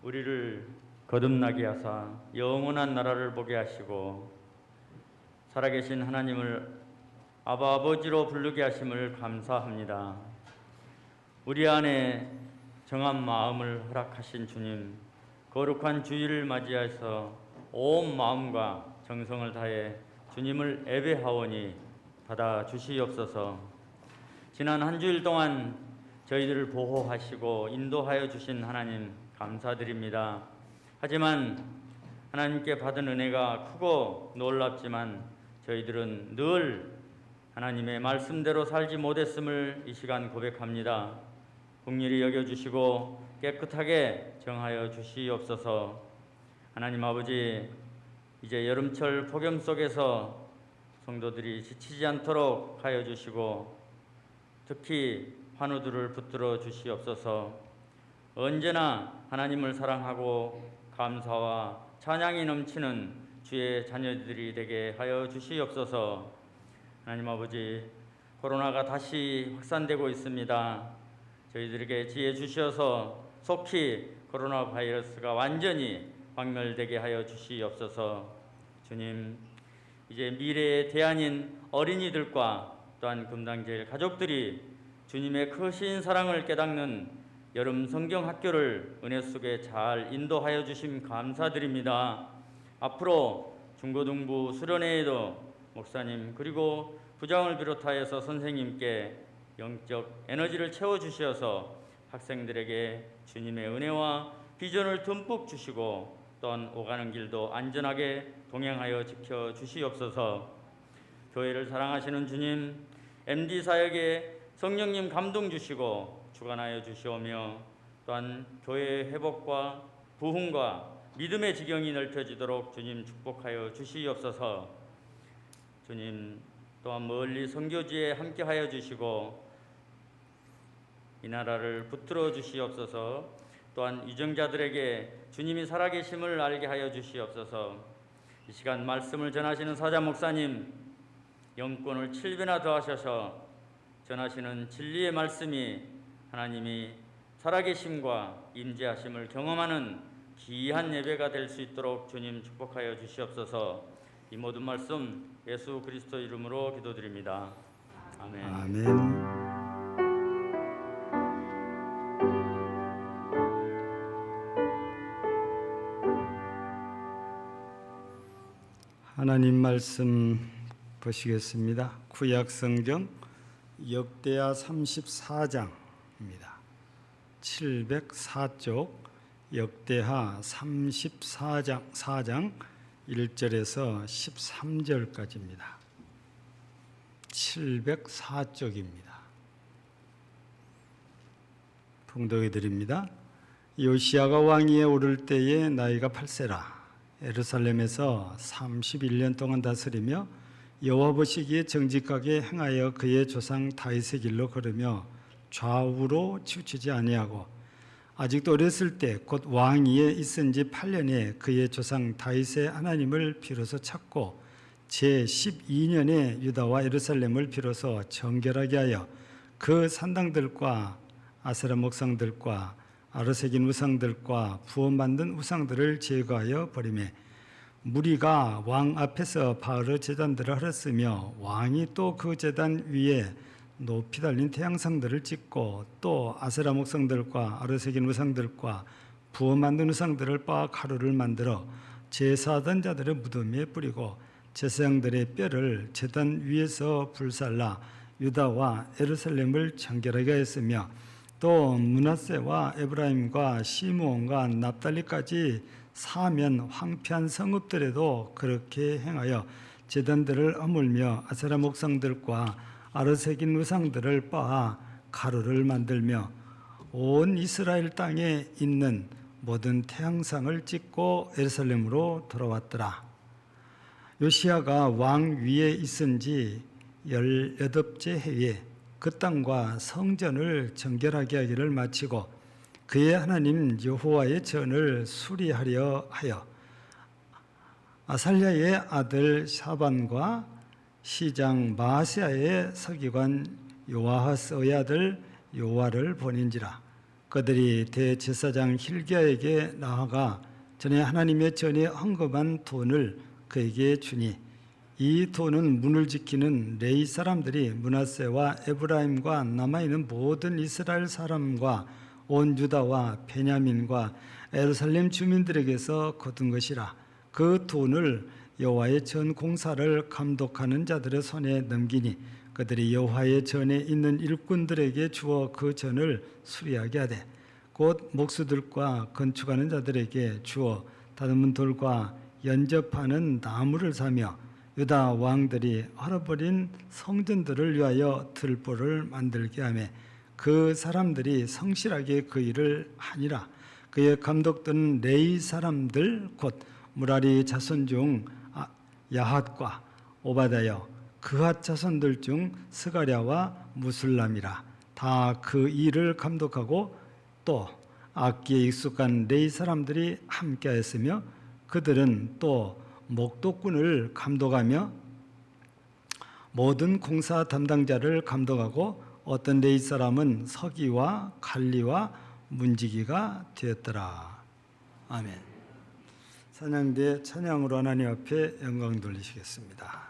우리를 거듭나게 하사 영원한 나라를 보게 하시고 살아계신 하나님을 아바 아버지로 부르게 하심을 감사합니다. 우리 안에 정한 마음을 허락하신 주님, 거룩한 주일을 맞이해서 온 마음과 정성을 다해 주님을 예배하오니 받아주시옵소서. 지난 한 주일 동안 저희들을 보호하시고 인도하여 주신 하나님 감사드립니다. 하지만 하나님께 받은 은혜가 크고 놀랍지만 저희들은 늘 하나님의 말씀대로 살지 못했음을 이 시간 고백합니다. 긍휼히 여겨주시고 깨끗하게 정하여 주시옵소서. 하나님 아버지, 이제 여름철 폭염 속에서 성도들이 지치지 않도록 하여 주시고 특히 환우들을 붙들어 주시옵소서. 언제나 하나님을 사랑하고 감사와 찬양이 넘치는 주의 자녀들이 되게 하여 주시옵소서. 하나님 아버지, 코로나가 다시 확산되고 있습니다. 저희들에게 지혜 주셔서 속히 코로나 바이러스가 완전히 박멸되게 하여 주시옵소서. 주님, 이제 미래의 대안인 어린이들과 또한 금당제일 가족들이 주님의 크신 사랑을 깨닫는 여름 성경 학교를 은혜 속에 잘 인도하여 주심 감사드립니다. 앞으로 중고등부 수련회에도 목사님 그리고 부장을 비롯하여서 선생님께 영적 에너지를 채워주셔서 학생들에게 주님의 은혜와 비전을 듬뿍 주시고 또한 오가는 길도 안전하게 동행하여 지켜주시옵소서. 교회를 사랑하시는 주님, MD 사역에 성령님 감동 주시고 주관하여 주시오며 또한 교회의 회복과 부흥과 믿음의 지경이 넓혀지도록 주님 축복하여 주시옵소서. 주님, 또한 멀리 선교지에 함께하여 주시고 이 나라를 붙들어 주시옵소서. 또한 유정자들에게 주님이 살아계심을 알게 하여 주시옵소서. 이 시간 말씀을 전하시는 사자 목사님, 영권을 7배나 더하셔서 전하시는 진리의 말씀이 하나님이 살아계심과 임재하심을 경험하는 귀한 예배가 될 수 있도록 주님 축복하여 주시옵소서. 이 모든 말씀 예수 그리스도 이름으로 기도드립니다. 아멘. 아멘. 하나님 말씀 보시겠습니다. 구약 성경 역대하 34장입니다. 704쪽 역대하 34장 1절에서 13절까지입니다. 704쪽입니다. 봉독해 드립니다. 요시야가 왕위에 오를 때에 나이가 8세라. 예루살렘에서 31년 동안 다스리며 여호와 보시기에 정직하게 행하여 그의 조상 다윗의 길로 걸으며 좌우로 치우치지 아니하고 아직도 어렸을 때 곧 왕위에 있은 지 8년에 그의 조상 다윗의 하나님을 비로소 찾고 제12년에 유다와 예루살렘을 비로소 정결하게 하여 그 산당들과 아세라 목상들과 아르새긴 우상들과 부어 만든 우상들을 제거하여 버리매 무리가 왕 앞에서 바알의 제단들을 헐었으며 왕이 또 그 제단 위에 높이 달린 태양상들을 찍고 또 아세라 목상들과 아르새긴 우상들과 부어 만든 우상들을 빻아 가루를 만들어 제사하던 자들의 무덤에 뿌리고 제사장들의 뼈를 제단 위에서 불살라 유다와 예루살렘을 정결하게 하였으며 또 므낫세와 에브라임과 시므온과 납달리까지 사면 황폐한 성읍들에도 그렇게 행하여 제단들을 허물며 아세라 목상들과 아르새긴 우상들을 빻아 가루를 만들며 온 이스라엘 땅에 있는 모든 태양상을 찍고 예루살렘으로 돌아왔더라. 요시야가 왕 위에 있은 지 18째 해에 그 땅과 성전을 정결하게 하기를 마치고 그의 하나님 여호와의 전을 수리하려 하여 아살랴의 아들 샤반과 시장 마아세야의 서기관 요아하스의 아들 요아를 보낸지라. 그들이 대제사장 hilki야에게 나아가 전에 하나님의 전에 헌금한 돈을 그에게 주니 이 돈은 문을 지키는 레위 사람들이 므낫세와 에브라임과 남아있는 모든 이스라엘 사람과 온 유다와 베냐민과 예루살렘 주민들에게서 거둔 것이라. 그 돈을 여호와의 전 공사를 감독하는 자들의 손에 넘기니 그들이 여호와의 전에 있는 일꾼들에게 주어 그 전을 수리하게 하되 곧 목수들과 건축하는 자들에게 주어 다듬은 돌과 연접하는 나무를 사며 유다 왕들이 헐어버린 성전들을 위하여 들보를 만들게 하며 그 사람들이 성실하게 그 일을 하니라. 그의 감독들은 레위 사람들 곧 무라리 자손 중 야핫과 오바다여 그핫 자손들 중 스가랴와 무술람이라. 다 그 일을 감독하고 또 악기에 익숙한 레위 사람들이 함께하였으며 그들은 또 목독꾼을 감독하며 모든 공사 담당자를 감독하고 어떤 레위 사람은 서기와 관리와 문지기가 되었더라. 아멘. 찬양대 찬양으로 하나님 앞에 영광 돌리시겠습니다.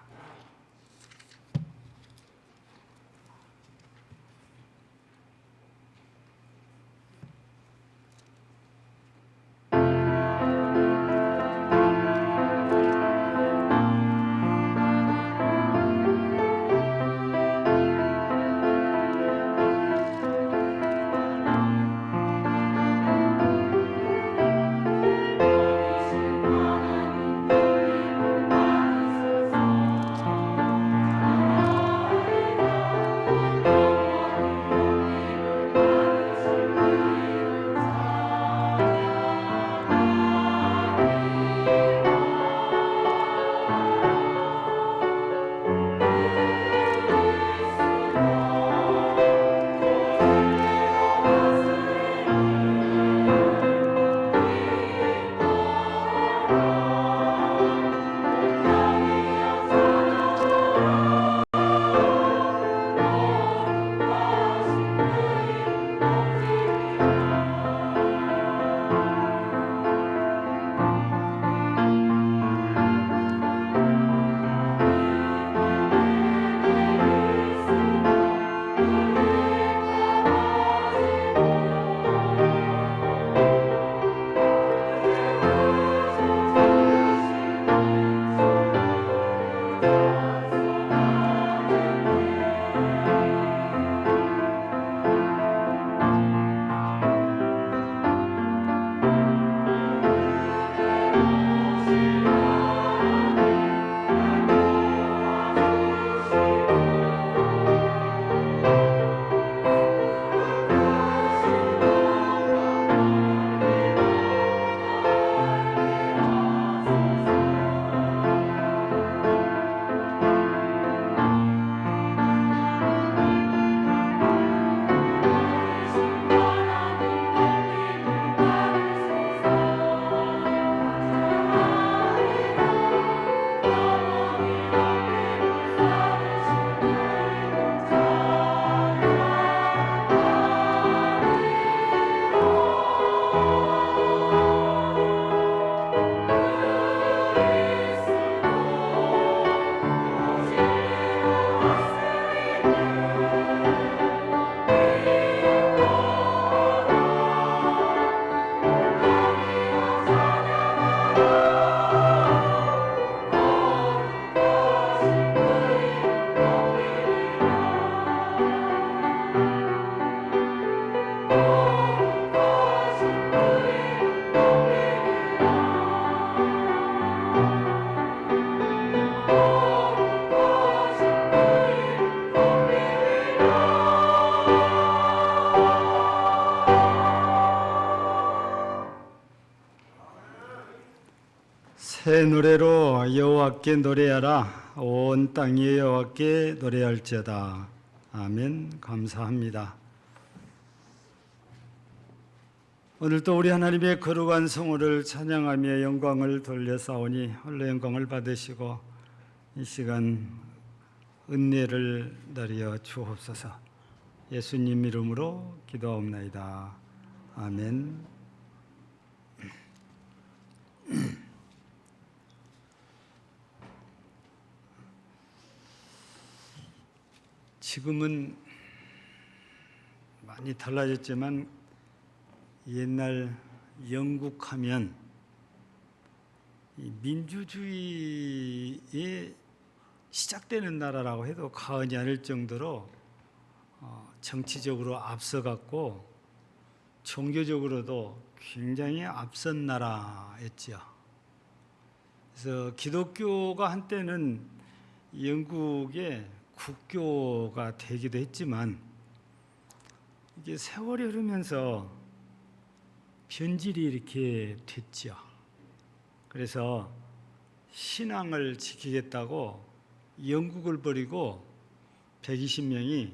새 노래로 여호와께 노래하라. 온 땅이 여호와께 노래할지어다. 아멘. 감사합니다. 오늘도 우리 하나님의 거룩한 성호를 찬양하며 영광을 돌려사오니 홀로 영광을 받으시고 이 시간 은혜를 내려 주옵소서. 예수님 이름으로 기도하옵나이다. 아멘. 지금은 많이 달라졌지만 옛날 영국 하면 이 민주주의에 시작되는 나라라고 해도 과언이 아닐 정도로 정치적으로 앞서갔고 종교적으로도 굉장히 앞선 나라였지요. 그래서 기독교가 한때는 영국의 국교가 되기도 했지만 이게 세월이 흐르면서 변질이 이렇게 됐죠. 그래서 신앙을 지키겠다고 영국을 버리고 120명이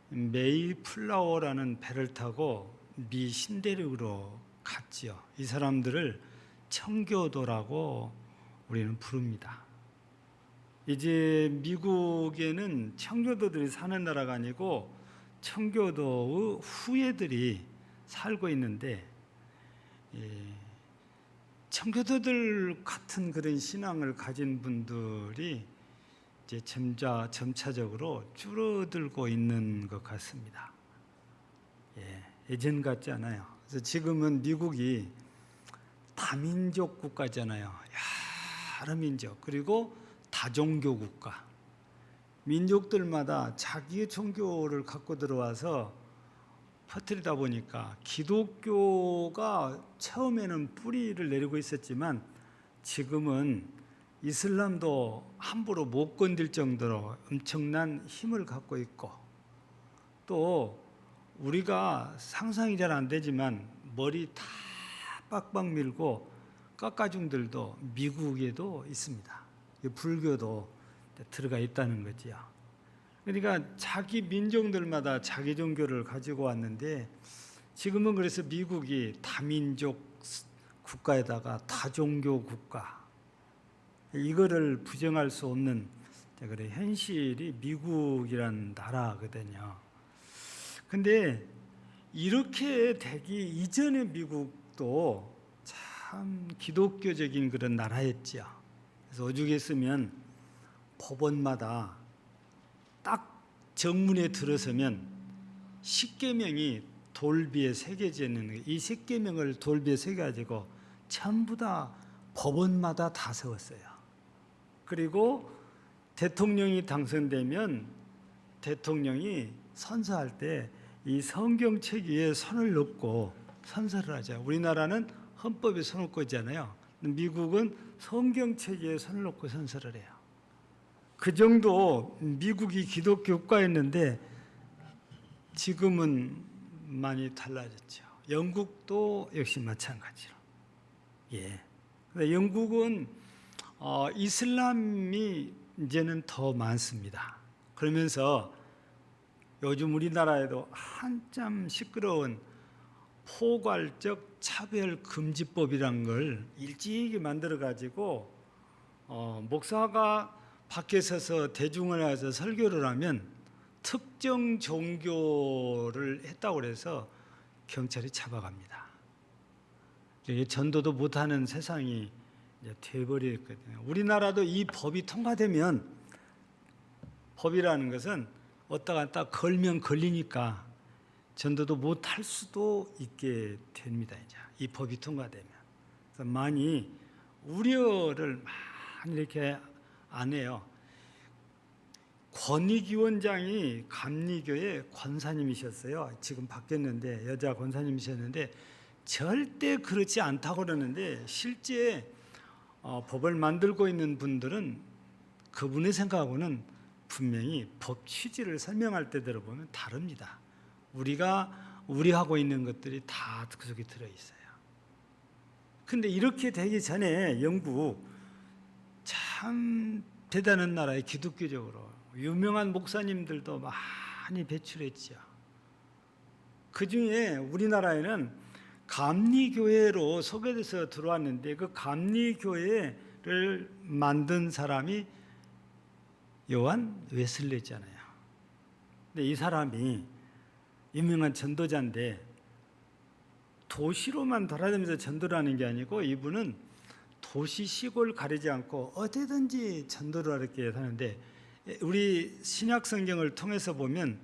메이플라워라는 배를 타고 미 신대륙으로 갔지요. 이 사람들을 청교도라고 우리는 부릅니다. 이제 미국에는 청교도들이 사는 나라가 아니고 청교도의 후예들이 살고 있는데 청교도들 같은 그런 신앙을 가진 분들이 이제 점차적으로 줄어들고 있는 것 같습니다. 예전 같지 않아요. 그래서 지금은 미국이 다민족 국가잖아요. 여러 민족 그리고 다종교 국가. 민족들마다 자기의 종교를 갖고 들어와서 퍼뜨리다 보니까 기독교가 처음에는 뿌리를 내리고 있었지만 지금은 이슬람도 함부로 못 건들 정도로 엄청난 힘을 갖고 있고 또 우리가 상상이 잘 안 되지만 머리 다 빡빡 밀고 깎아중들도 미국에도 있습니다. 불교도 들어가 있다는 거지요. 그러니까 자기 민족들마다 자기 종교를 가지고 왔는데 지금은 그래서 미국이 다민족 국가에다가 다종교 국가 이거를 부정할 수 없는 그런 현실이 미국이란 나라거든요. 근데 이렇게 되기 이전의 미국도 참 기독교적인 그런 나라였죠. 그래서 오죽했으면 법원마다 딱 정문에 들어서면 십계명이 돌비에 새겨져 있는 거예요. 이 십계명을 돌비에 새겨가지고 전부 다 법원마다 다 세웠어요. 그리고 대통령이 당선되면 대통령이 선서할 때 이 성경책 위에 손을 넣고 선서를 하죠. 우리나라는 헌법에 손을 얹고 있잖아요. 미국은 성경책 위에 손을 넣고 선서를 해요. 그 정도 미국이 기독교 국가였는데 지금은 많이 달라졌죠. 영국도 역시 마찬가지로. 영국은 이슬람이 이제는 더 많습니다. 그러면서 요즘 우리나라에도 한참 시끄러운 포괄적 차별금지법이란 걸 일찍이 만들어 가지고 목사가 밖에 서서 대중원에서 설교를 하면 특정 종교를 했다고 해서 경찰이 잡아갑니다. 전도도 못하는 세상이 돼버렸거든요. 우리나라도 이 법이 통과되면 법이라는 것은 어디다가 딱 걸면 걸리니까 전도도 못할 수도 있게 됩니다. 이제 이 법이 통과되면. 그래서 많이 우려를 많이 이렇게 안 해요. 권익위 원장이 감리교의 권사님이셨어요. 지금 바뀌었는데 여자 권사님이셨는데 절대 그렇지 않다고 그러는데 실제 법을 만들고 있는 분들은 그분의 생각하고는 분명히 법 취지를 설명할 때 들어보면 다릅니다. 우리 하고 있는 것들이 다 그 속에 들어있어요. 근데 이렇게 되기 전에 영국 참 대단한 나라에 기독교적으로 유명한 목사님들도 많이 배출했죠. 그 중에 우리나라에는 감리교회로 소개돼서 들어왔는데 그 감리교회를 만든 사람이 요한 웨슬리잖아요. 근데 이 사람이 유명한 전도자인데 도시로만 돌아다니면서 전도를 하는 게 아니고 이분은 도시 시골 가리지 않고 어디든지 전도를 이렇게 하는데, 우리 신약 성경을 통해서 보면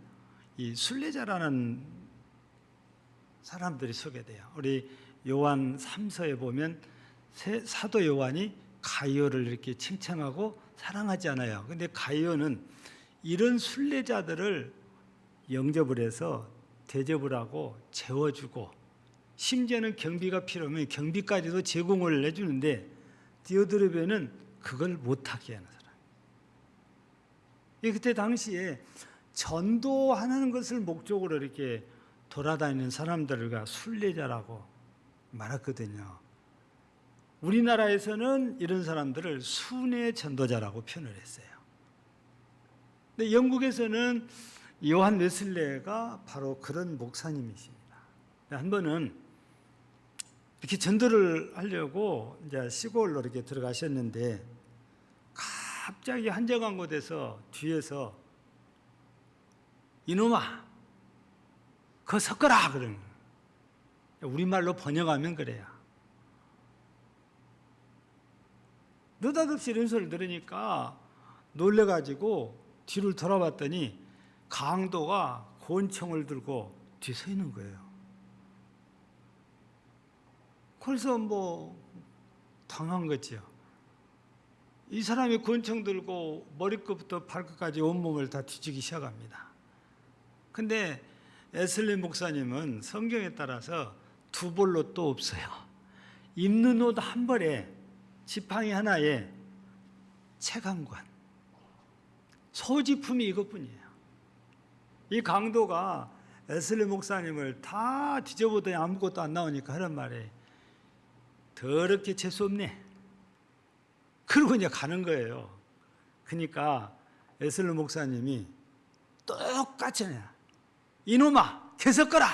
이 순례자라는 사람들이 소개돼요. 우리 요한 3서에 보면 사도 요한이 가이오를 이렇게 칭찬하고 사랑하지 않아요. 근데 가이오는 이런 순례자들을 영접을 해서 대접을 하고 재워주고, 심지어는 경비가 필요하면 경비까지도 제공을 해주는데, 디오드르베는 그걸 못하게 하는 사람. 그때 당시에 전도하는 것을 목적으로 이렇게 돌아다니는 사람들과 순례자라고 말했거든요. 우리나라에서는 이런 사람들을 순회 전도자라고 표현을 했어요. 근데 영국에서는 요한 웨슬레가 바로 그런 목사님이십니다. 한 번은 이렇게 전도를 하려고 이제 시골로 이렇게 들어가셨는데, 갑자기 한적한 곳에서 뒤에서 이놈아, 그거 섞어라 그러는 거예요. 우리말로 번역하면 그래요. 느닷없이 이런 소리를 들으니까 놀래가지고 뒤를 돌아봤더니 강도가 권총을 들고 뒤에 서 있는 거예요. 그래서 뭐 당한 거죠. 이 사람이 권총 들고 머리끝부터 발끝까지 온몸을 다 뒤지기 시작합니다. 근데 에슬리 목사님은 성경에 따라서 두 벌로 또 없어요. 입는 옷 한 벌에 지팡이 하나에 책 한 권, 소지품이 이것뿐이에요. 이 강도가 에슬리 목사님을 다 뒤져보더니 아무것도 안 나오니까 하는 말에, 더럽게 재수없네. 그러고 이제 가는 거예요. 그러니까 에슬리 목사님이 똑같이 이놈아, 개 섞어라.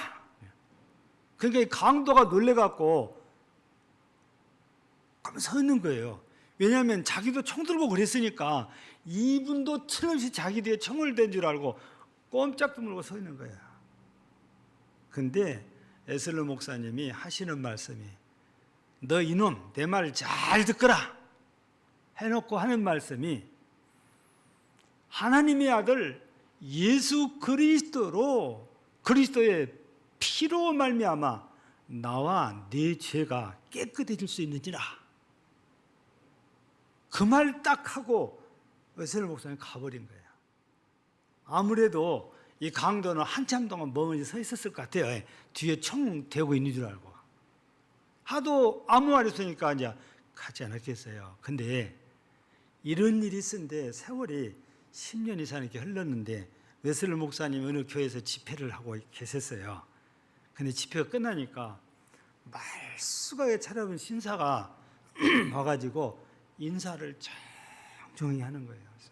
그러니까 이 강도가 놀래갖고 가만 서 있는 거예요. 왜냐하면 자기도 총 들고 그랬으니까 이분도 틀림없이 자기 뒤에 총을 댄 줄 알고 꼼짝 도 모르고 서 있는 거예요. 근데 에슬리 목사님이 하시는 말씀이, 너 이놈 내 말 잘 듣거라 해놓고 하는 말씀이, 하나님의 아들 예수 그리스도의 피로 말미암아 나와 네 죄가 깨끗해질 수 있는지라. 그 말 딱 하고 에슬리 목사님 가버린 거예요. 아무래도 이 강도는 한참 동안 멍하니 서 있었을 것 같아요. 뒤에 총 대고 있는 줄 알고. 하도 아무 말 없으니까 이제 가지 않았겠어요. 근데 이런 일이 있었는데 세월이 10년 이상 이렇게 흘렀는데, 웨슬리 목사님 어느 교회에서 집회를 하고 계셨어요. 근데 집회가 끝나니까 말수가에 차려본 신사가 와가지고 인사를 정중히 하는 거예요. 그래서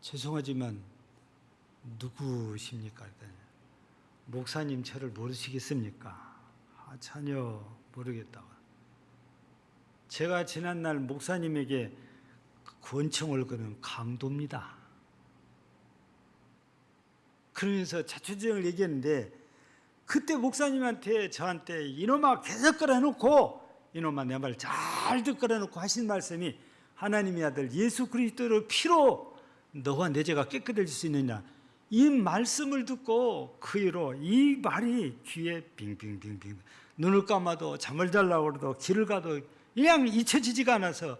죄송하지만 누구십니까? 그랬더니, 목사님 저를 모르시겠습니까? 전혀 모르겠다고. 제가 지난날 목사님에게 권총을 거는 강도입니다. 그러면서 자초지종을 얘기했는데, 그때 목사님한테 저한테 이놈아 계속 끌어놓고, 이놈아 내 말 잘 듣거라 놓고 하신 말씀이, 하나님의 아들 예수 그리스도의 피로 너와 내 죄가 깨끗해질 수 있느냐, 이 말씀을 듣고 그 이후로 이 말이 귀에 빙빙빙빙, 눈을 감아도 잠을 자려고 해도 길을 가도 그냥 잊혀지지가 않아서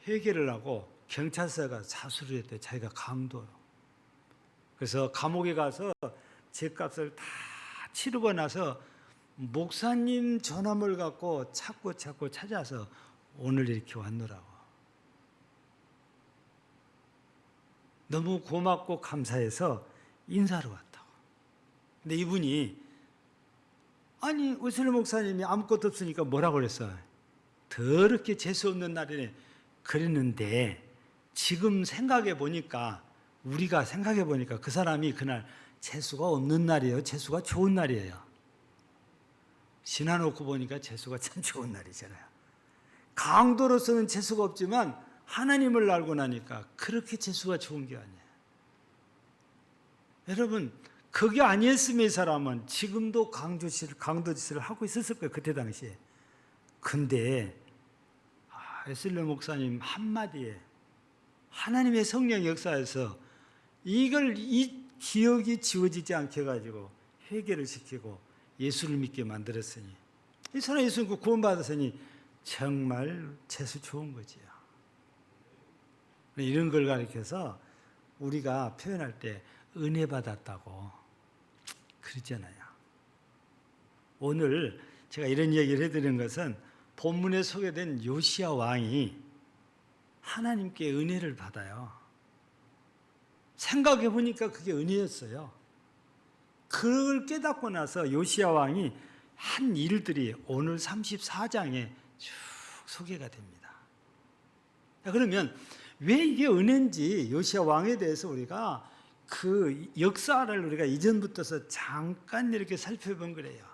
회개를 하고 경찰서에 가서 자수를 했대. 자기가 강도로. 그래서 감옥에 가서 죄값을 다 치르고 나서 목사님 전함을 갖고 찾고 찾아서 오늘 이렇게 왔노라고. 너무 고맙고 감사해서 인사를 왔다고. 근데 이분이, 아니 웨슬리 목사님이 아무것도 없으니까 뭐라고 그랬어? 더럽게 재수 없는 날이네 그랬는데, 지금 생각해 보니까, 우리가 생각해 보니까 그 사람이 그날 재수가 없는 날이에요, 재수가 좋은 날이에요? 지나놓고 보니까 재수가 참 좋은 날이잖아요. 강도로서는 재수가 없지만 하나님을 알고 나니까 그렇게 재수가 좋은 게 아니에요. 여러분, 그게 아니었으면 이 사람은 지금도 강도짓을 하고 있었을 거예요. 그때 당시에. 근데 에슬레 목사님 한마디에 하나님의 성령 역사에서 이 기억이 지워지지 않게 해가지고 회개를 시키고 예수를 믿게 만들었으니 이 사람 예수 믿고 구원받았으니 정말 재수 좋은 거지요. 이런 걸 가리켜서 우리가 표현할 때 은혜 받았다고 그러잖아요. 오늘 제가 이런 얘기를 해드리는 것은 본문에 소개된 요시야 왕이 하나님께 은혜를 받아요. 생각해 보니까 그게 은혜였어요. 그걸 깨닫고 나서 요시야 왕이 한 일들이 오늘 34장에 쭉 소개가 됩니다. 그러면 왜 이게 은혜인지 요시야 왕에 대해서 우리가 그 역사를 우리가 이전부터서 잠깐 이렇게 살펴본 거래요.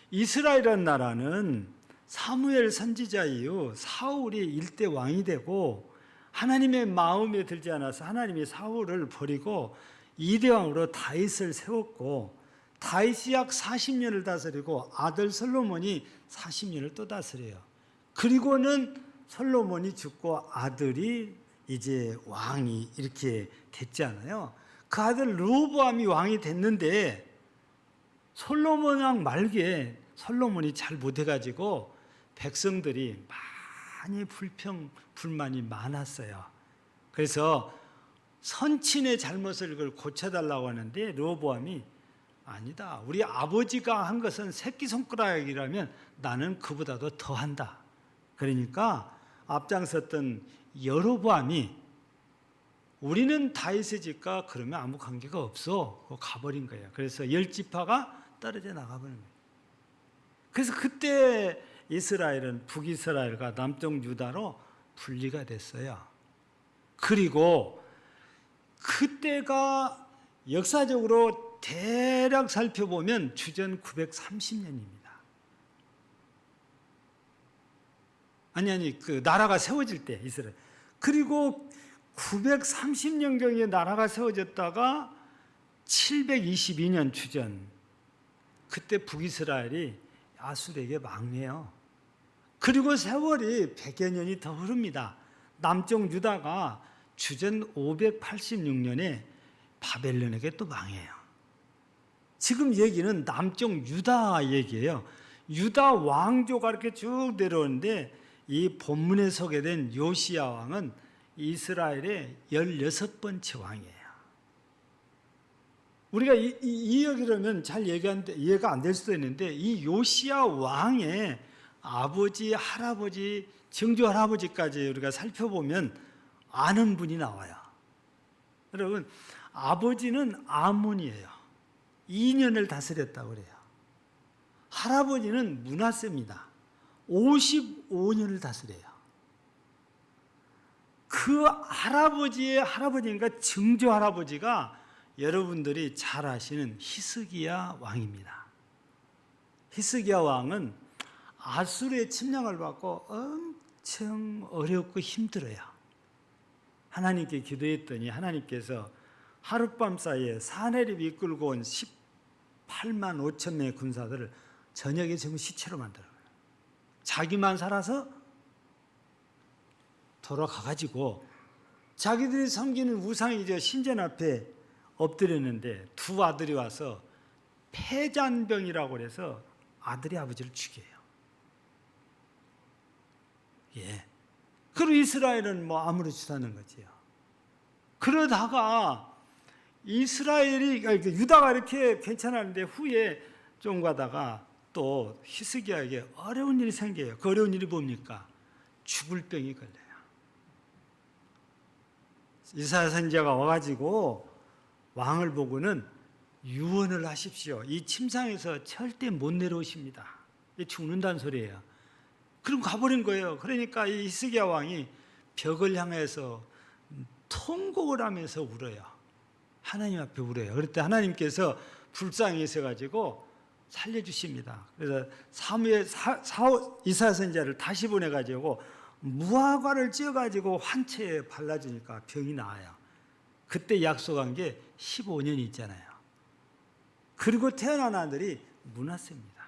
이스라엘이라는 나라는 사무엘 선지자 이후 사울이 일대 왕이 되고 하나님의 마음에 들지 않아서 하나님이 사울을 버리고 이대 왕으로 다윗을 세웠고 다윗이 약 40년을 다스리고 아들 솔로몬이 40년을 또 다스려요. 그리고는 솔로몬이 죽고 아들이 이제 왕이 이렇게 됐잖아요. 그 아들 르호보암이 왕이 됐는데 솔로몬 왕 말기에 솔로몬이 잘 못해가지고 백성들이 많이 불만이 많았어요. 그래서 선친의 잘못을 그걸 고쳐달라고 하는데 르호보암이 아니다. 우리 아버지가 한 것은 새끼손가락이라면 나는 그보다도 더한다. 그러니까 앞장섰던 여로보암이 우리는 다윗의 집과 그러면 아무 관계가 없어. 가버린 거예요. 그래서 10지파가 떨어져 나가버린 거예요. 그래서 그때 이스라엘은 북이스라엘과 남쪽 유다로 분리가 됐어요. 그리고 그때가 역사적으로 대략 살펴보면 주전 930년입니다. 그 나라가 세워질 때 이스라엘. 그리고 930년경에 나라가 세워졌다가 722년 주전 그때 북이스라엘이 아수르에게 망해요. 그리고 세월이 100여 년이 더 흐릅니다. 남쪽 유다가 주전 586년에 바벨론에게 또 망해요. 지금 얘기는 남쪽 유다 얘기예요. 유다 왕조가 이렇게 쭉 내려오는데 이 본문에 소개된 요시야 왕은 이스라엘의 16번째 왕이에요. 우리가 이 얘기라면 잘 이해가 안 될 수도 있는데 이 요시야 왕의 아버지, 할아버지, 증조 할아버지까지 우리가 살펴보면 아는 분이 나와요. 여러분, 아버지는 아몬이에요. 2년을 다스렸다고 그래요. 할아버지는 므낫세입니다. 55년을 다스려요. 그 할아버지의 할아버지인가 증조 할아버지가 여러분들이 잘 아시는 히스기야 왕입니다. 히스기야 왕은 아수르의 침략을 받고 엄청 어렵고 힘들어요. 하나님께 기도했더니 하나님께서 하룻밤 사이에 사내립 이끌고 온 18만 5천 명의 군사들을 저녁에 전부 시체로 만들어요. 자기만 살아서 돌아가가지고 자기들이 섬기는 우상이죠. 신전 앞에 엎드렸는데 두 아들이 와서 패잔병이라고 해서 아들이 아버지를 죽여요. 예. 그리고 이스라엘은 아무렇지도 않은 거지요. 그러다가 유다가 이렇게 괜찮았는데 후에 좀 가다가 또 히스기야에게 어려운 일이 생겨요. 그 어려운 일이 뭡니까? 죽을 병이 걸려요. 이사야 선지자가 와가지고 왕을 보고는 유언을 하십시오. 이 침상에서 절대 못 내려오십니다. 죽는다는 소리예요. 그럼 가버린 거예요. 그러니까 이 히스기야 왕이 벽을 향해서 통곡을 하면서 울어요. 하나님 앞에 울어요. 그럴 때 하나님께서 불쌍히 있어가지고 살려주십니다. 그래서 이사야 선지자를 다시 보내가지고 무화과를 찧어가지고 환체에 발라주니까 병이 나아요. 그때 약속한 게 15년이 있잖아요. 그리고 태어난 아들이 므낫세입니다.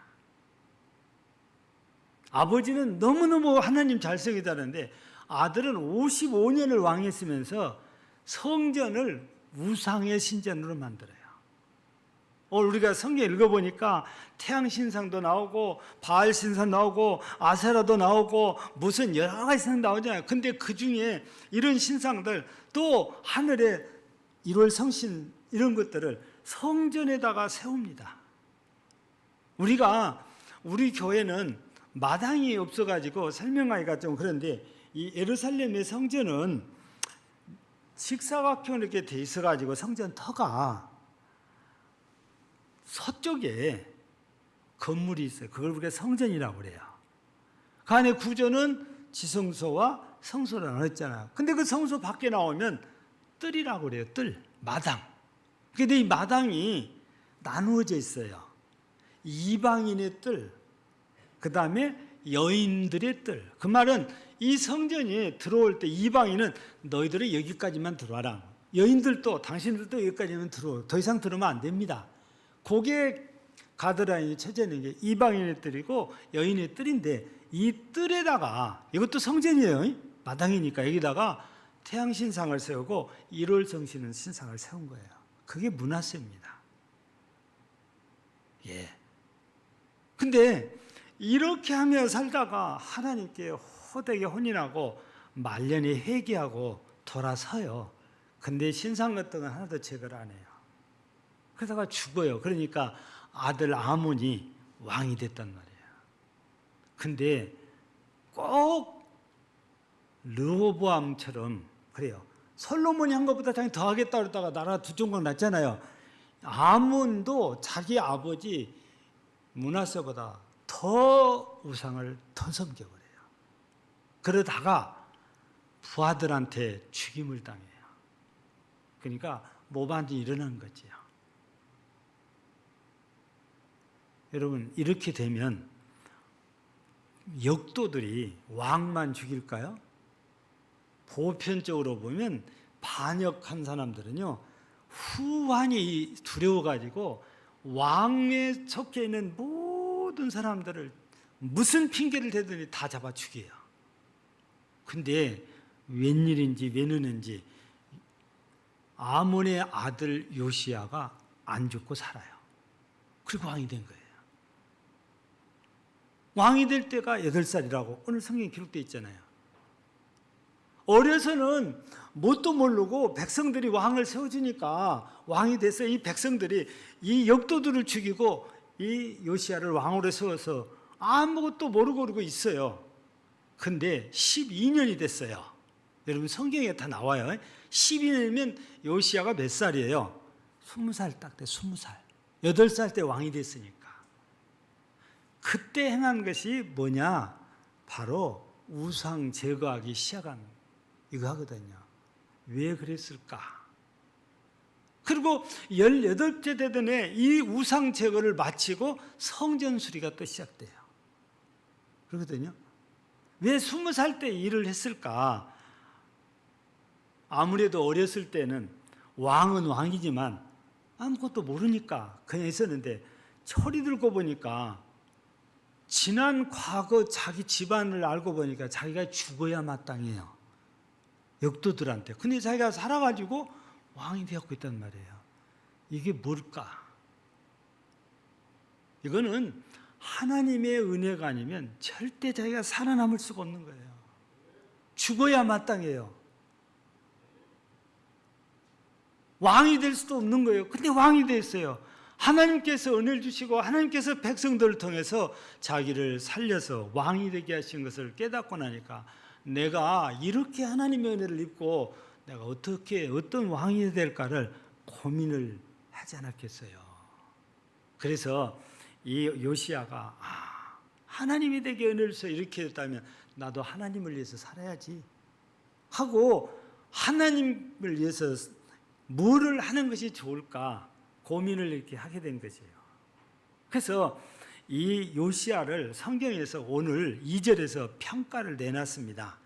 아버지는 너무너무 하나님 잘생기다는데 아들은 55년을 왕했으면서 성전을 우상의 신전으로 만들어요. 우리가 성경 읽어보니까 태양 신상도 나오고 바알 신상 나오고 아세라도 나오고 무슨 여러 가지 신상 나오잖아요. 근데 그 중에 이런 신상들 또 하늘에 1월 성신 이런 것들을 성전에다가 세웁니다. 우리 교회는 마당이 없어가지고 설명하기가 좀 그런데 이 예루살렘의 성전은 직사각형으로 이렇게 돼 있어가지고 성전 터가 서쪽에 건물이 있어요. 그걸 우리가 성전이라고 그래요. 그 안에 구조는 지성소와 성소를 나눴잖아요. 근데 그 성소 밖에 나오면 뜰이라고 그래요. 뜰, 마당. 근데 이 마당이 나누어져 있어요. 이방인의 뜰, 그 다음에 여인들의 뜰. 그 말은 이 성전에 들어올 때 이방인은 너희들은 여기까지만 들어와라. 여인들도 당신들도 여기까지만 들어와. 더 이상 들어오면 안 됩니다. 그게 가드라인이 쳐지는 게 이방인의 뜰이고 여인의 뜰인데 이 뜰에다가 이것도 성전이에요. 마당이니까 여기다가 태양 신상을 세우고 1월 성신은 신상을 세운 거예요. 그게 므낫세입니다. 예. 근데 이렇게 하며 살다가 하나님께 호되게 혼인하고 말년에 회개하고 돌아서요. 근데 신상 같은 건 하나도 제거를 안 해요. 그러다가 죽어요. 그러니까 아들 아몬이 왕이 됐단 말이에요. 근데 꼭 르호보암처럼 그래요. 솔로몬이 한 것보다 자기 더 하겠다 그러다가 나라가 두 종각 났잖아요. 아몬도 자기 아버지 므낫세보다 더 우상을 더 섬겨버려요. 그러다가 부하들한테 죽임을 당해요. 그러니까 모반이 일어난 거지요. 여러분 이렇게 되면 역도들이 왕만 죽일까요? 보편적으로 보면 반역한 사람들은요 후환이 두려워가지고 왕에 속해 있는 모든 사람들을 무슨 핑계를 대더니 다 잡아 죽여요. 근데 웬일인지 웬일인지 아몬의 아들 요시야가 안 죽고 살아요. 그리고 왕이 된 거예요. 왕이 될 때가 8살이라고 오늘 성경에 기록되어 있잖아요. 어려서는 뭣도 모르고 백성들이 왕을 세워주니까 왕이 돼서 이 백성들이 이 역도들을 죽이고 이 요시야를 왕으로 세워서 아무것도 모르고 그러고 있어요. 근데 12년이 됐어요. 여러분 성경에 다 나와요. 12년이면 요시야가 몇 살이에요? 20살 딱 돼. 20살. 8살 때 왕이 됐으니까. 그때 행한 것이 뭐냐? 바로 우상 제거하기 시작한 이거 하거든요. 왜 그랬을까? 그리고 18째 되던 해 이 우상 제거를 마치고 성전 수리가 또 시작돼요. 그러거든요. 왜 20살 때 일을 했을까? 아무래도 어렸을 때는 왕은 왕이지만 아무것도 모르니까 그냥 있었는데 철이 들고 보니까 지난 과거 자기 집안을 알고 보니까 자기가 죽어야 마땅해요. 역도들한테. 근데 자기가 살아가지고 왕이 되었고 있단 말이에요. 이게 뭘까? 이거는 하나님의 은혜가 아니면 절대 자기가 살아남을 수가 없는 거예요. 죽어야 마땅해요. 왕이 될 수도 없는 거예요. 근데 왕이 됐어요. 하나님께서 은혜를 주시고 하나님께서 백성들을 통해서 자기를 살려서 왕이 되게 하신 것을 깨닫고 나니까 내가 이렇게 하나님의 은혜를 입고 내가 어떻게 어떤 왕이 될까를 고민을 하지 않았겠어요. 그래서 이 요시야가 하나님이 되게 은혜를 줘서 이렇게 됐다면 나도 하나님을 위해서 살아야지 하고 하나님을 위해서 뭐를 하는 것이 좋을까 고민을 이렇게 하게 된 것이에요. 그래서 이 요시야를 성경에서 오늘 2절에서 평가를 내놨습니다.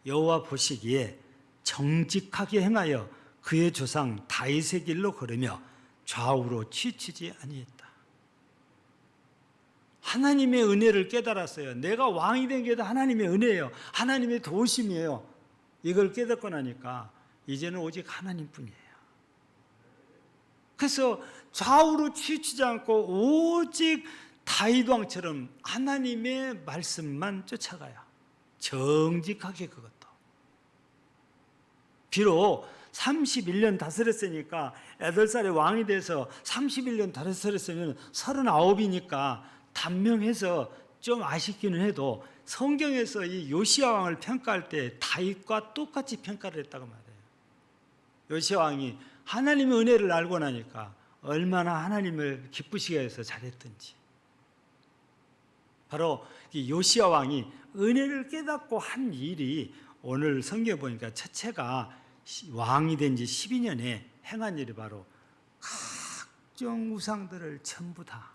여호와 보시기에 정직하게 행하여 그의 조상 다윗의 길로 걸으며 좌우로 치치지 아니했다. 하나님의 은혜를 깨달았어요. 내가 왕이 된 게 다 하나님의 은혜예요. 하나님의 도우심이에요. 이걸 깨닫고 나니까 이제는 오직 하나님뿐이에요. 그래서 좌우로 치우치지 않고 오직 다윗 왕처럼 하나님의 말씀만 쫓아가요. 정직하게 그것도. 비록 31년 다스렸으니까 8살에 왕이 돼서 31년 다스렸으면 39이니까 단명해서 좀 아쉽기는 해도 성경에서 이 요시야 왕을 평가할 때 다윗과 똑같이 평가를 했다고 말해요. 요시야 왕이 하나님의 은혜를 알고 나니까 얼마나 하나님을 기쁘시게 해서 잘했던지. 바로 이 요시야 왕이 은혜를 깨닫고 한 일이 오늘 성경에 보니까 첫째가 왕이 된 지 12년에 행한 일이 바로 각종 우상들을 전부 다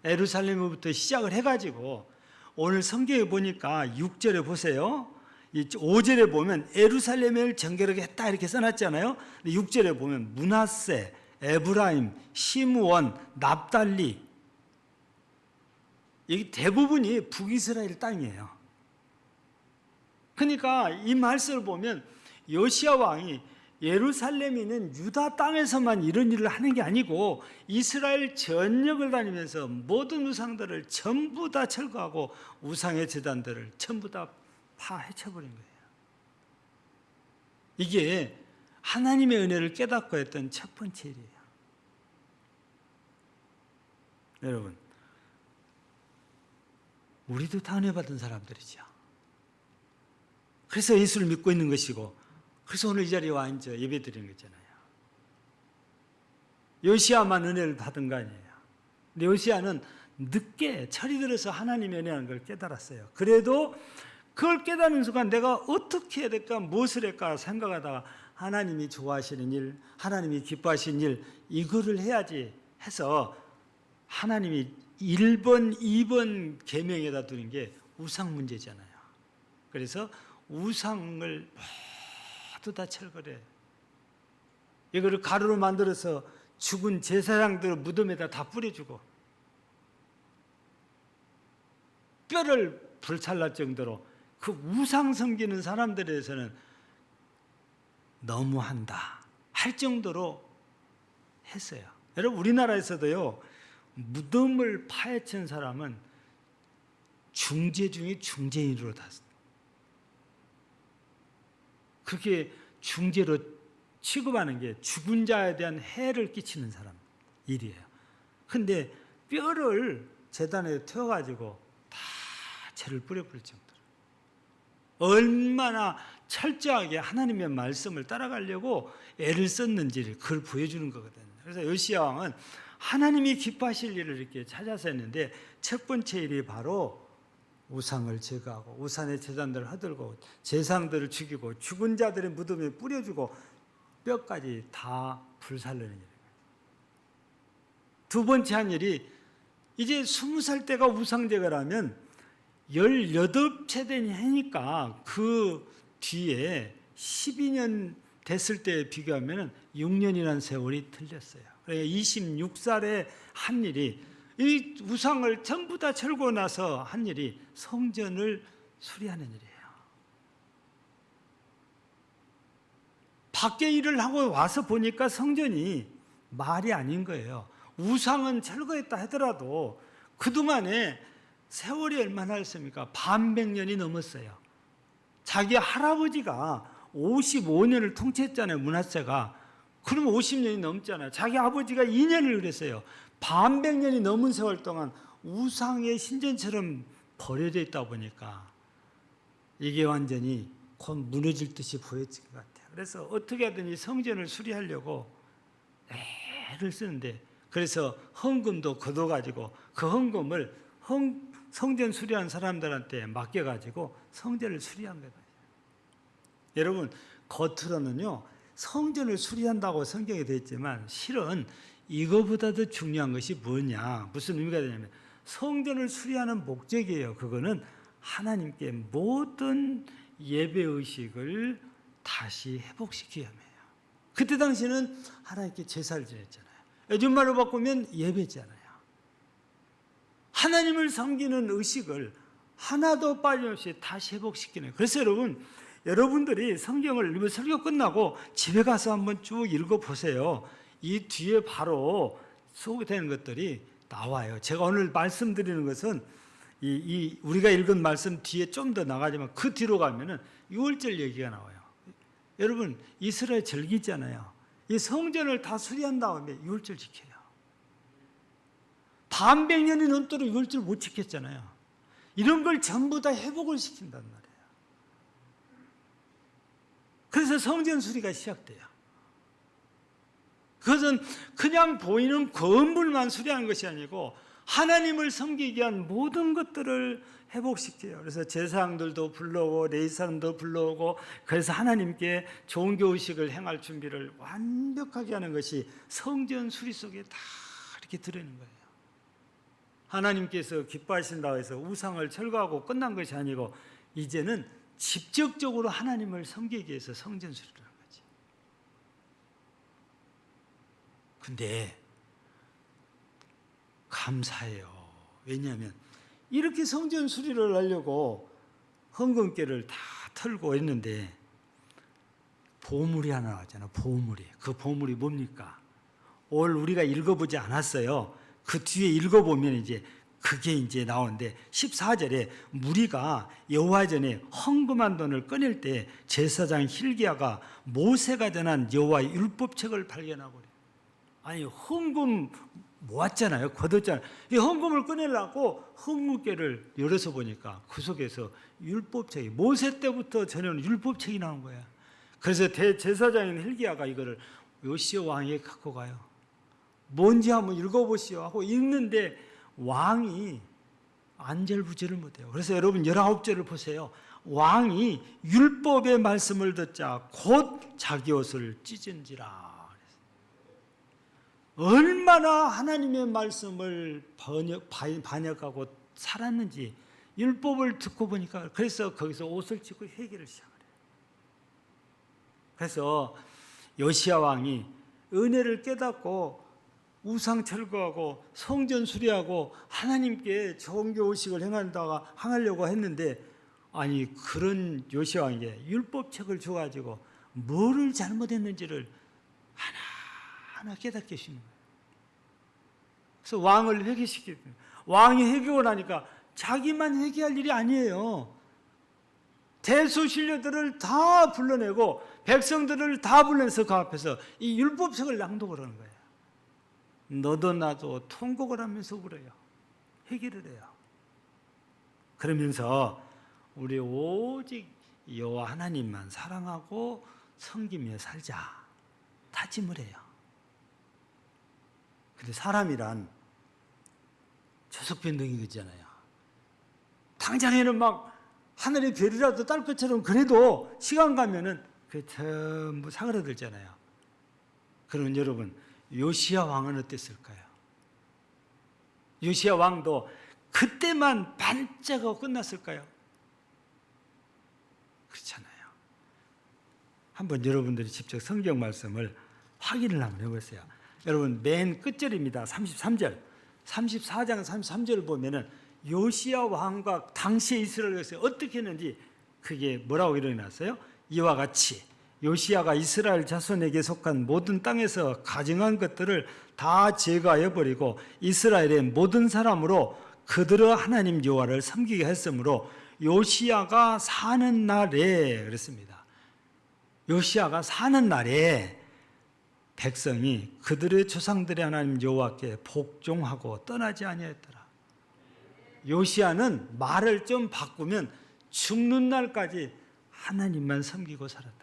예루살렘부터 시작을 해가지고 오늘 성경에 보니까 6절에 보세요. 5절에 보면 예루살렘을 정결하게 했다 이렇게 써놨잖아요. 6절에 보면 므낫세, 에브라임, 시므온, 납달리 이 대부분이 북이스라엘 땅이에요. 그러니까 이 말씀을 보면 요시야 왕이 예루살렘에 있는 유다 땅에서만 이런 일을 하는 게 아니고 이스라엘 전역을 다니면서 모든 우상들을 전부 다 철거하고 우상의 제단들을 전부 다 파헤쳐버린 거예요. 이게 하나님의 은혜를 깨닫고 했던 첫 번째 일이에요. 여러분, 우리도 다 은혜 받은 사람들이죠. 그래서 예수를 믿고 있는 것이고 그래서 오늘 이 자리에 와 앉아 예배 드리는 거잖아요. 요시야만 은혜를 받은 거 아니에요. 근데 요시야는 늦게 철이 들어서 하나님의 은혜라는 걸 깨달았어요. 그래도 그걸 깨닫는 순간 내가 어떻게 해야 될까, 무엇을 할까 생각하다가 하나님이 좋아하시는 일, 하나님이 기뻐하시는 일 이거를 해야지 해서 하나님이 1번, 2번 계명에다 두는 게 우상 문제잖아요. 그래서 우상을 모두 다 철거해. 이거를 가루로 만들어서 죽은 제사장들 무덤에다 다 뿌려주고 뼈를 불살랄 정도로 그 우상 섬기는 사람들에 대해서는 너무한다 할 정도로 했어요. 여러분 우리나라에서도요 무덤을 파헤친 사람은 중죄 중에 중죄인으로 다 그렇게 중죄로 취급하는 게 죽은 자에 대한 해를 끼치는 사람 일이에요. 근데 뼈를 제단에 태워가지고 다 죄를 뿌려버릴 정도로 얼마나 철저하게 하나님의 말씀을 따라가려고 애를 썼는지를 그걸 보여주는 거거든요. 그래서 요시야 왕은 하나님이 기뻐하실 일을 이렇게 찾아서 했는데 첫 번째 일이 바로 우상을 제거하고 우상의 제단들을 허들고 제상들을 죽이고 죽은 자들의 무덤에 뿌려주고 뼈까지 다 불살르는 일이에요. 두 번째 한 일이 이제 20살 때가 우상 제거를 하면 18세대니 하니까 그 뒤에 12년 됐을 때 비교하면 6년이라는 세월이 틀렸어요. 그러니까 26살에 한 일이 이 우상을 전부 다 철고 나서 한 일이 성전을 수리하는 일이에요. 밖에 일을 하고 와서 보니까 성전이 말이 아닌 거예요. 우상은 철거했다 하더라도 그동안에 세월이 얼마나 했습니까? 반백년이 넘었어요. 자기 할아버지가 55년을 통치했잖아요. 므낫세가. 그러면 50년이 넘잖아요. 자기 아버지가 2년을 그랬어요. 반백년이 넘은 세월 동안 우상의 신전처럼 버려져 있다 보니까 이게 완전히 곧 무너질 듯이 보였을 것 같아요. 그래서 어떻게 하든 이 성전을 수리하려고 애를 쓰는데 그래서 헌금도 걷어가지고 그 헌금을 성전 수리한 사람들한테 맡겨가지고 성전을 수리한 거예요. 여러분 겉으로는요 성전을 수리한다고 성경에 되어 있지만 실은 이거보다도 중요한 것이 뭐냐 무슨 의미가 되냐면 성전을 수리하는 목적이에요. 그거는 하나님께 모든 예배의식을 다시 회복시키기 위함이에요. 그때 당시에는 하나님께 제사를 지냈잖아요. 요즘 말로 바꾸면 예배잖아요. 하나님을 섬기는 의식을 하나도 빠짐없이 다시 회복시키는. 그래서 여러분들이 성경을 설교 끝나고 집에 가서 한번 쭉 읽어보세요. 이 뒤에 바로 소개되는 것들이 나와요. 제가 오늘 말씀드리는 것은 우리가 읽은 말씀 뒤에 좀 더 나가지만 그 뒤로 가면은 6월절 얘기가 나와요. 여러분, 이스라엘 절기 있잖아요. 이 성전을 다 수리한 다음에 6월절 지켜요. 반백년이 넘도록 6월절 못 지켰잖아요. 이런 걸 전부 다 회복을 시킨단 말이에요. 그래서 성전 수리가 시작돼요. 그것은 그냥 보이는 건물만 수리하는 것이 아니고 하나님을 섬기기 위한 모든 것들을 회복시켜요. 그래서 제사장들도 불러오고 레위 사람도 불러오고 그래서 하나님께 종교의식을 행할 준비를 완벽하게 하는 것이 성전 수리 속에 다 이렇게 들어있는 거예요. 하나님께서 기뻐하신다고 해서 우상을 철거하고 끝난 것이 아니고 이제는 직접적으로 하나님을 섬기기 위해서 성전 수리를 하는 거지. 근데 감사해요. 왜냐하면 이렇게 성전 수리를 하려고 헌금계를 다 털고 했는데 보물이 하나 나왔잖아요. 보물이. 그 보물이 뭡니까? 오늘 우리가 읽어보지 않았어요. 그 뒤에 읽어보면 이제 그게 이제 나오는데 14절에 무리가 여호와 전에 헌금한 돈을 꺼낼 때 제사장 hil기야가 모세가 전한 여호와의 율법책을 발견하고 그래요. 아니 헌금 모았잖아요. 거뒀잖아요. 이 헌금을 꺼내려고 헌금계를 열어서 보니까 그 속에서 율법책이 모세 때부터 전해오는 율법책이 나온 거야. 그래서 대제사장인 hil기야가 이거를 요시야 왕에게 갖고 가요. 뭔지 한번 읽어보시오 하고 읽는데 왕이 안절부절을 못해요. 그래서 여러분 19절을 보세요. 왕이 율법의 말씀을 듣자 곧 자기 옷을 찢은지라. 얼마나 하나님의 말씀을 반역하고 살았는지 율법을 듣고 보니까 그래서 거기서 옷을 찢고 회개를 시작해요. 그래서 요시야 왕이 은혜를 깨닫고 우상 철거하고 성전 수리하고 하나님께 종교의식을 행하려고 했는데 아니 그런 요시야 왕에게 율법책을 줘가지고 뭐를 잘못했는지를 하나하나 깨닫게 하시는 거예요. 그래서 왕을 회개시키고 왕이 회개하고 나니까 자기만 회개할 일이 아니에요. 대소신료들을 다 불러내고 백성들을 다 불러내서 그 앞에서 이 율법책을 낭독을 하는 거예요. 너도 나도 통곡을 하면서 울어요. 회개를 해요. 그러면서 우리 오직 여호와 하나님만 사랑하고 섬기며 살자 다짐을 해요. 근데 사람이란 조석변동이 거잖아요. 당장에는 막 하늘의 별이라도 딸 것처럼 그래도 시간 가면은 그게 전부 사그라들잖아요. 그러면 여러분 요시야 왕은 어땠을까요? 요시야 왕도 그때만 반짝하고 끝났을까요? 그렇잖아요. 한번 여러분들이 직접 성경 말씀을 확인을 한번 해보세요. 여러분 맨 끝절입니다. 33절 34장 33절을 보면은 요시야 왕과 당시의 이스라엘에서 어떻게 했는지 그게 뭐라고 일어났어요? 이와 같이 요시야가 이스라엘 자손에게 속한 모든 땅에서 가증한 것들을 다 제거하여 버리고 이스라엘의 모든 사람으로 그들의 하나님 여호와를 섬기게 했으므로 요시야가 사는 날에 그랬습니다. 요시야가 사는 날에 백성이 그들의 조상들의 하나님 여호와께 복종하고 떠나지 아니하였더라. 요시야는 말을 좀 바꾸면 죽는 날까지 하나님만 섬기고 살았다.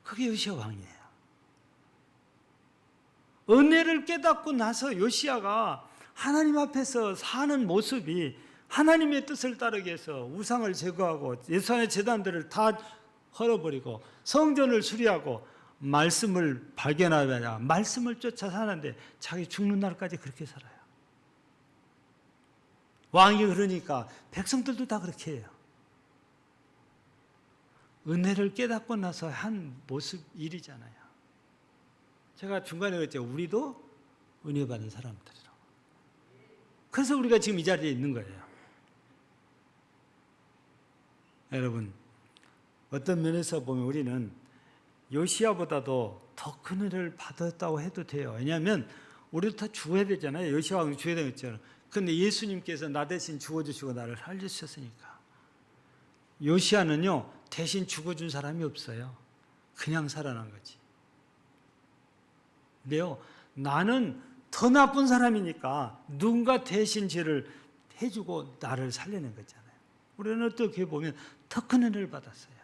그게 요시야 왕이에요. 은혜를 깨닫고 나서 요시야가 하나님 앞에서 사는 모습이 하나님의 뜻을 따르기 위해서 우상을 제거하고 예수의 제단들을 다 헐어버리고 성전을 수리하고 말씀을 발견하며 말씀을 쫓아 사는데 자기 죽는 날까지 그렇게 살아요. 왕이 그러니까 백성들도 다 그렇게 해요. 은혜를 깨닫고 나서 한 모습 일이잖아요. 제가 중간에 그랬죠. 우리도 은혜 받은 사람들이라고. 그래서 우리가 지금 이 자리에 있는 거예요. 여러분, 어떤 면에서 보면 우리는 요시야보다도 더 큰 은혜를 받았다고 해도 돼요. 왜냐하면 우리도 다 죽어야 되잖아요. 요시야가 죽어야 되겠잖아요. 그런데 예수님께서 나 대신 죽어주시고 나를 살려주셨으니까. 요시야는요, 대신 죽어준 사람이 없어요. 그냥 살아난 거지. 근데요, 나는 더 나쁜 사람이니까 누군가 대신 죄를 해주고 나를 살려낸 거잖아요. 우리는 어떻게 보면 더 큰 은혜를 받았어요.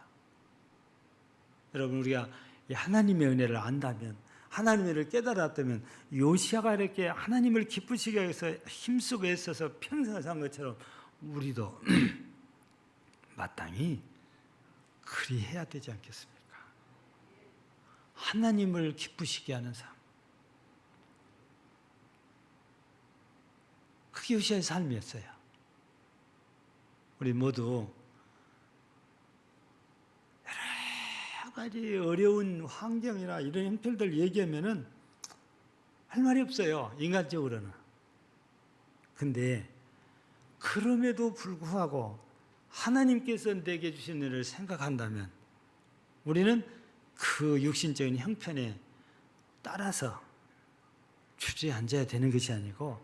여러분, 우리가 하나님의 은혜를 안다면, 하나님의 은혜를 깨달았다면, 요시야가 이렇게 하나님을 기쁘시게 해서 힘쓰고 애써서 평생을 산 것처럼 우리도 마땅히 그리해야 되지 않겠습니까? 하나님을 기쁘시게 하는 삶. 그게 요시야의 삶이었어요. 우리 모두 여러 가지 어려운 환경이나 이런 형편들 얘기하면은 할 말이 없어요. 인간적으로는. 근데 그럼에도 불구하고 하나님께서 내게 주신 은혜를 생각한다면 우리는 그 육신적인 형편에 따라서 주저앉아야 되는 것이 아니고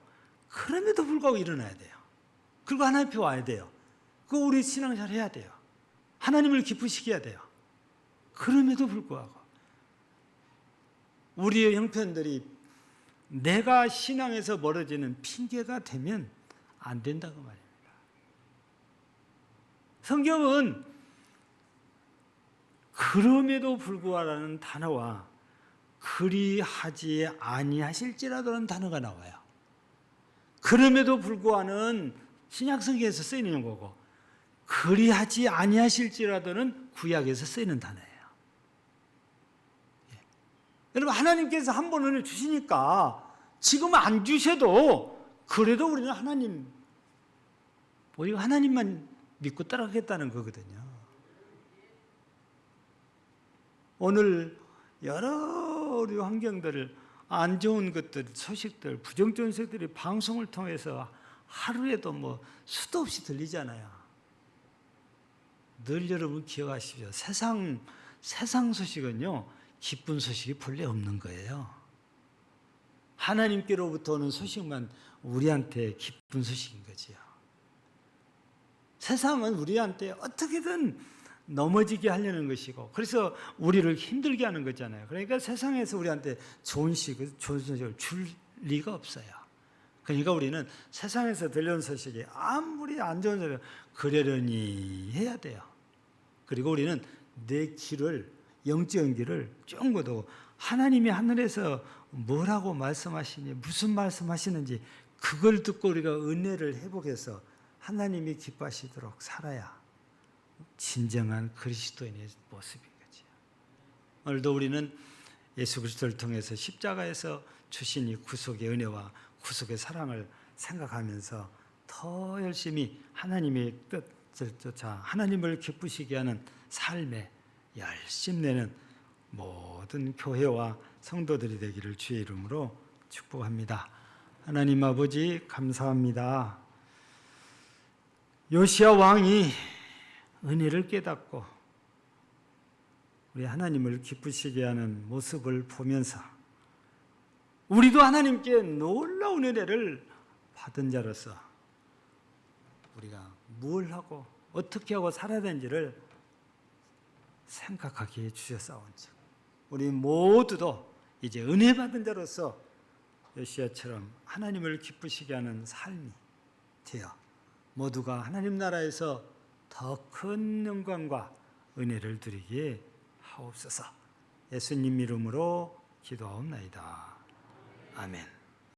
그럼에도 불구하고 일어나야 돼요. 그리고 하나님 앞에 와야 돼요. 그거 우리 신앙생활 해야 돼요. 하나님을 기쁘시게 해야 돼요. 그럼에도 불구하고 우리의 형편들이 내가 신앙에서 멀어지는 핑계가 되면 안 된다고 말입니다. 성경은 그럼에도 불구하고라는 단어와 그리하지 아니하실지라도라는 단어가 나와요. 그럼에도 불구하고는 신약성경에서 쓰이는 거고 그리하지 아니하실지라도는 구약에서 쓰이는 단어예요. 여러분, 하나님께서 한 번 은혜 주시니까 지금 안 주셔도 그래도 우리는 하나님, 오히려 하나님만 믿고 따라가겠다는 거거든요. 오늘 여러 우리 환경들을 안 좋은 것들, 소식들, 부정적인 소식들이 방송을 통해서 하루에도 뭐 수도 없이 들리잖아요. 늘 여러분 기억하십시오. 세상 소식은요, 기쁜 소식이 본래 없는 거예요. 하나님께로부터 오는 소식만 우리한테 기쁜 소식인 거지요. 세상은 우리한테 어떻게든 넘어지게 하려는 것이고, 그래서 우리를 힘들게 하는 거잖아요. 그러니까 세상에서 우리한테 좋은 소식을 줄 리가 없어요. 그러니까 우리는 세상에서 들려온 소식이 아무리 안 좋은 소리 그러려니 해야 돼요. 그리고 우리는 내 길을, 영적인 길을 쫑고도 하나님이 하늘에서 뭐라고 말씀하시니, 무슨 말씀하시는지 그걸 듣고 우리가 은혜를 회복해서 하나님이 기뻐하시도록 살아야 진정한 그리스도인의 모습인 거죠. 오늘도 우리는 예수 그리스도를 통해서 십자가에서 주신 이 구속의 은혜와 구속의 사랑을 생각하면서 더 열심히 하나님의 뜻을 쫓아 하나님을 기쁘시게 하는 삶에 열심내는 모든 교회와 성도들이 되기를 주의 이름으로 축복합니다. 하나님 아버지 감사합니다. 요시야 왕이 은혜를 깨닫고 우리 하나님을 기쁘시게 하는 모습을 보면서 우리도 하나님께 놀라운 은혜를 받은 자로서 우리가 뭘 하고 어떻게 하고 살아야 되는지를 생각하게 해주셨사온즉 우리 모두도 이제 은혜 받은 자로서 요시야처럼 하나님을 기쁘시게 하는 삶이 되어 모두가 하나님 나라에서 더 큰 영광과 은혜를 누리게 하옵소서. 예수님 이름으로 기도하옵나이다. 아멘.